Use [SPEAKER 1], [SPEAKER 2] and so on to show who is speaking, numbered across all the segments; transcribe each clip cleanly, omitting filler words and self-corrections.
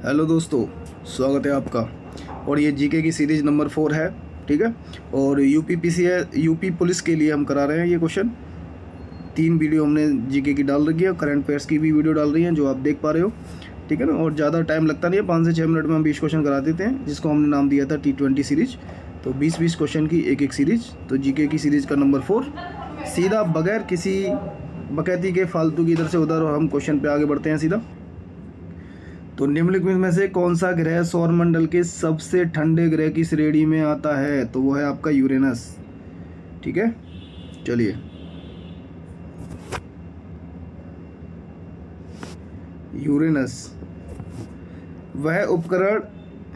[SPEAKER 1] Hello दोस्तों, स्वागत है आपका। और ये जीके की सीरीज नंबर 4 है, ठीक है। और यूपी पुलिस के लिए हम करा रहे हैं ये क्वेश्चन। 3 वीडियो हमने जीके की डाल रखी है, करंट अफेयर्स की भी वीडियो डाल रही हैं जो आप देख पा रहे हो, ठीक है ना। और ज़्यादा टाइम लगता नहीं है, 5 से 6 मिनट में हम 20 क्वेश्चन करा देते हैं, जिसको हमने नाम दिया था T20 सीरीज। तो 20-20 क्वेश्चन की एक सीरीज। तो जीके की सीरीज़ का नंबर 4, सीधा बगैर किसी बकैती के फालतू की इधर से उधर, और हम क्वेश्चन पे आगे बढ़ते हैं सीधा। तो निम्नलिखित में से कौन सा ग्रह सौरमंडल के सबसे ठंडे ग्रह की श्रेणी में आता है? तो वो है आपका यूरेनस, ठीक है। चलिए, यूरेनस वह उपकरण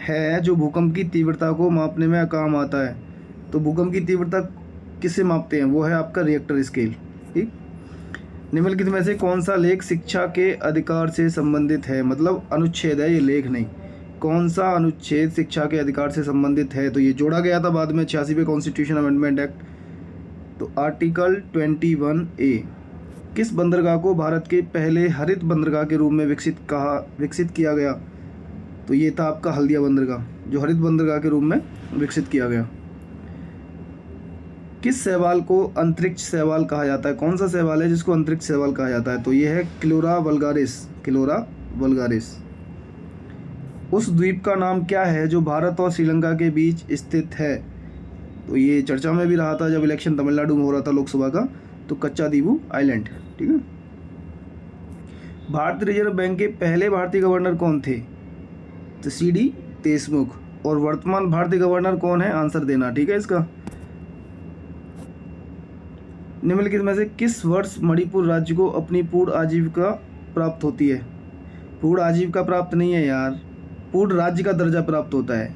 [SPEAKER 1] है जो भूकंप की तीव्रता को मापने में काम आता है। तो भूकंप की तीव्रता किससे मापते हैं? वो है आपका रिएक्टर स्केल, ठीक। निम्नलिखित में से कौन सा लेख शिक्षा के अधिकार से संबंधित है? मतलब अनुच्छेद है ये, लेख नहीं। कौन सा अनुच्छेद शिक्षा के अधिकार से संबंधित है? तो ये जोड़ा गया था बाद में 86वें कॉन्स्टिट्यूशन अमेंडमेंट एक्ट। तो आर्टिकल 21A। किस बंदरगाह को भारत के पहले हरित बंदरगाह के रूप में विकसित किया गया? तो ये था आपका हल्दिया बंदरगाह, जो हरित बंदरगाह के रूप में विकसित किया गया। किस शैवाल को अंतरिक्ष शैवाल कहा जाता है? कौन सा शैवाल है जिसको अंतरिक्ष शैवाल कहा जाता है? तो ये है क्लोरा वल्गारिस। उस द्वीप का नाम क्या है जो भारत और श्रीलंका के बीच स्थित है? तो ये चर्चा में भी रहा था जब इलेक्शन तमिलनाडु में हो रहा था लोकसभा का। तो कच्चादीवू आइलैंड, ठीक है। भारतीय रिजर्व बैंक के पहले भारतीय गवर्नर कौन थे? तो CD देशमुख। और वर्तमान भारतीय गवर्नर कौन है? आंसर देना, ठीक है इसका। निम्नलिखित में से किस वर्ष मणिपुर राज्य को अपनी पूर्ण आजीविका प्राप्त होती है? पूर्ण आजीविका प्राप्त नहीं है यार, पूर्ण राज्य का दर्जा प्राप्त होता है।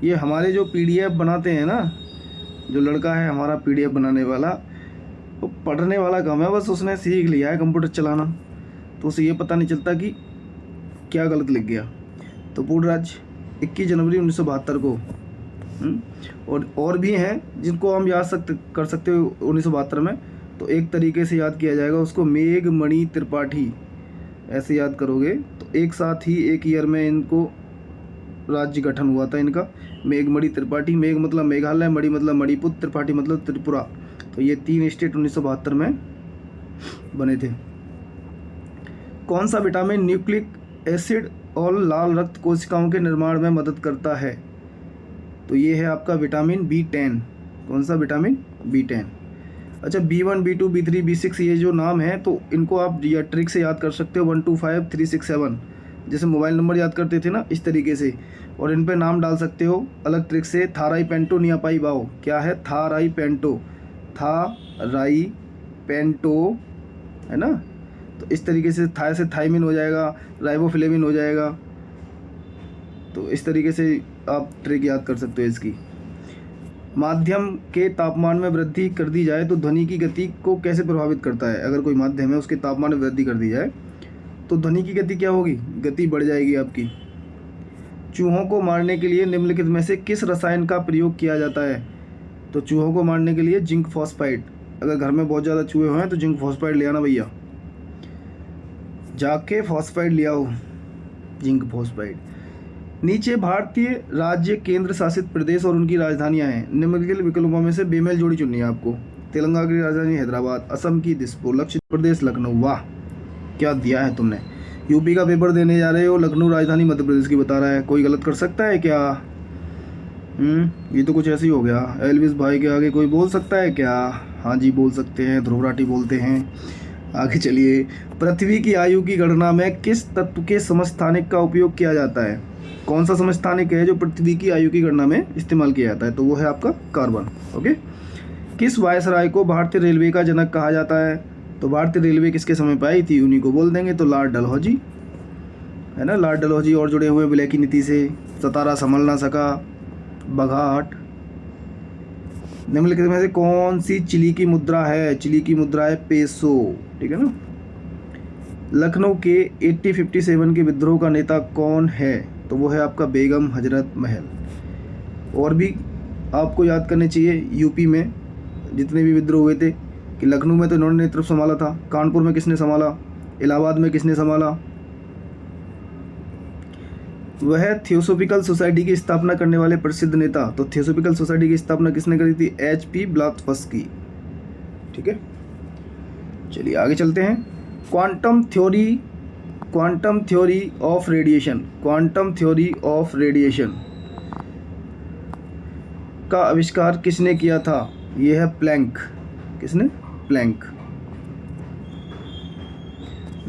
[SPEAKER 1] ये हमारे जो PDF बनाते हैं ना, जो लड़का है हमारा PDF बनाने वाला, वो पढ़ने वाला कम है, बस उसने सीख लिया है कंप्यूटर चलाना, तो उसे ये पता नहीं चलता कि क्या गलत लिख गया। तो पूर्ण राज्य 21 जनवरी 1972 को। और भी हैं जिनको हम कर सकते हो 1972 में। तो एक तरीके से याद किया जाएगा उसको, मेघमणि त्रिपाठी, ऐसे याद करोगे तो एक साथ ही एक ईयर में इनको राज्य गठन हुआ था इनका। मेघमणि त्रिपाठी, मेघ मतलब मेघालय, मणि मतलब मणिपुर, त्रिपाठी मतलब त्रिपुरा। तो ये 3 स्टेट 1972 में बने थे। कौन सा विटामिन न्यूक्लिक एसिड और लाल रक्त कोशिकाओं के निर्माण में मदद करता है? तो ये है आपका विटामिन B10। कौन सा? Vitamin B10। अच्छा, B1, B2, B3, B6 ये जो नाम है, तो इनको आप या ट्रिक से याद कर सकते हो, 1 2 5 3 6 7, जैसे मोबाइल नंबर याद करते थे ना, इस तरीके से। और इन पे नाम डाल सकते हो अलग ट्रिक से। थाराईपेंटो नियापाई बाओ, क्या है? थाराईपेंटो है ना। तो इस तरीके से थाई से थाइमिन हो जाएगा, राइबोफ्लेविन हो जाएगा। तो इस तरीके से आप ट्रिक याद कर सकते हो इसकी। माध्यम के तापमान में वृद्धि कर दी जाए तो ध्वनि की गति को कैसे प्रभावित करता है? अगर कोई माध्यम है उसके तापमान में वृद्धि कर दी जाए तो ध्वनि की गति क्या होगी? गति बढ़ जाएगी आपकी। चूहों को मारने के लिए निम्नलिखित में से किस रसायन का प्रयोग किया जाता है? तो चूहों को मारने के लिए जिंक फॉस्फाइड। अगर घर में बहुत ज़्यादा चूहे हुए हैं तो जिंक फॉस्फाइड ले आना भैया, जाके फॉस्फाइड ले आओ, जिंक फॉस्फाइड। नीचे भारतीय राज्य, केंद्र शासित प्रदेश और उनकी राजधानियां हैं। निम्नलिखित विकल्पों में से बेमेल जोड़ी चुननी है आपको। तेलंगाना की राजधानी हैदराबाद, असम की दिसपुर, लक्षद्वीप प्रदेश लखनऊ। वाह, क्या दिया है तुमने। यूपी का पेपर देने जा रहे हो, लखनऊ राजधानी मध्य प्रदेश की बता रहा है। कोई गलत कर सकता है क्या? ये तो कुछ ऐसे ही हो गया। एलविस भाई के आगे कोई बोल सकता है क्या? हाँ जी, बोल सकते हैं, ध्रुव राठी बोलते हैं। आगे चलिए। पृथ्वी की आयु की गणना में किस तत्व के समस्थानिक का उपयोग किया जाता है? कौन सा समस्थानिक है जो पृथ्वी की आयु की गणना में इस्तेमाल किया जाता है? तो वो है आपका कार्बन। ओके। किस वायसराय को भारतीय रेलवे का जनक कहा जाता है? तो भारतीय रेलवे किसके समय पर आई थी? उन्हीं को बोल देंगे। तो लॉर्ड डलहौजी, है ना, लॉर्ड डलहौजी। और जुड़े हुए विलय की नीति से। सतारा संभल ना सका, बघाट। निम्नलिखित में से कौन सी चिली की मुद्रा है? चिली की मुद्रा है पेसो, ठीक है ना। लखनऊ के 1857 के विद्रोह का नेता कौन है? तो वो है आपका बेगम हजरत महल। और भी आपको याद करने चाहिए यूपी में जितने भी विद्रोह हुए थे, कि लखनऊ में तो इन्होंने नेतृत्व संभाला था, कानपुर में किसने संभाला, इलाहाबाद में किसने संभाला, वह थियोसोफिकल सोसाइटी की स्थापना करने वाले प्रसिद्ध नेता। तो थियोसोफिकल सोसाइटी की स्थापना किसने करी थी? HP Blavatsky. ठीक है, चलिए आगे चलते हैं। Quantum theory of radiation, quantum theory of radiation का आविष्कार किसने किया था? यह है प्लैंक। किसने? प्लैंक।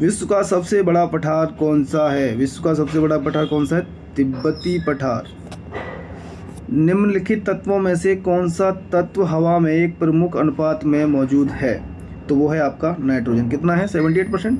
[SPEAKER 1] विश्व का सबसे बड़ा पठार कौन सा है? विश्व का सबसे बड़ा पठार कौन सा है? तिब्बती पठार। निम्नलिखित तत्वों में से कौन सा तत्व हवा में एक प्रमुख अनुपात में मौजूद है? तो वो है आपका नाइट्रोजन। कितना है? 78%।